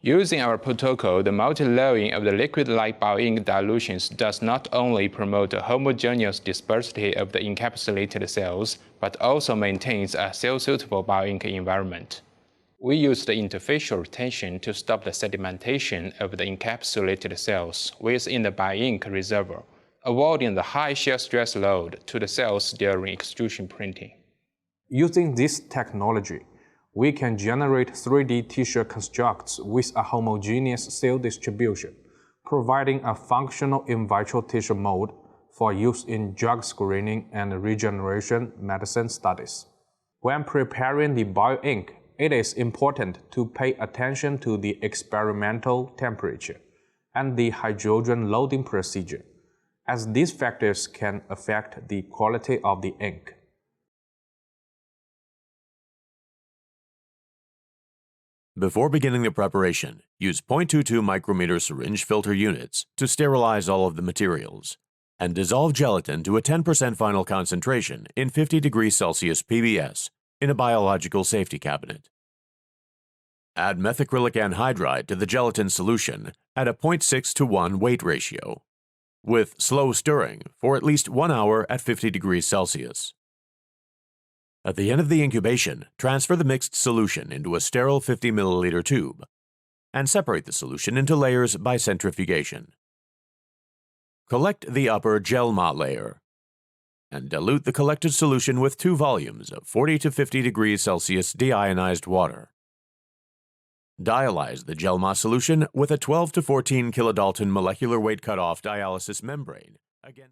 Using our protocol, the multi-layering of the liquid-like bioink dilutions does not only promote a homogeneous dispersity of the encapsulated cells, but also maintains a cell-suitable bioink environment. We use the interfacial retention to stop the sedimentation of the encapsulated cells within the bioink reservoir, avoiding the high shear stress load to the cells during extrusion printing. Using this technology, we can generate 3D tissue constructs with a homogeneous cell distribution, providing a functional in vitro tissue mold for use in drug screening and regeneration medicine studies. When preparing the bioink, it is important to pay attention to the experimental temperature and the hydrogen loading procedure, as these factors can affect the quality of the ink. Before beginning the preparation, use 0.22 micrometer syringe filter units to sterilize all of the materials, and dissolve gelatin to a 10% final concentration in 50 degrees Celsius PBS in a biological safety cabinet. Add methacrylic anhydride to the gelatin solution at a 0.6:1 weight ratio, with slow stirring for at least 1 hour at 50 degrees Celsius. At the end of the incubation, transfer the mixed solution into a sterile 50 milliliter tube and separate the solution into layers by centrifugation. Collect the upper gelma layer and dilute the collected solution with 2 volumes of 40 to 50 degrees Celsius deionized water. Dialyze the gelma solution with a 12 to 14 kilodalton molecular weight cutoff dialysis membrane. Again,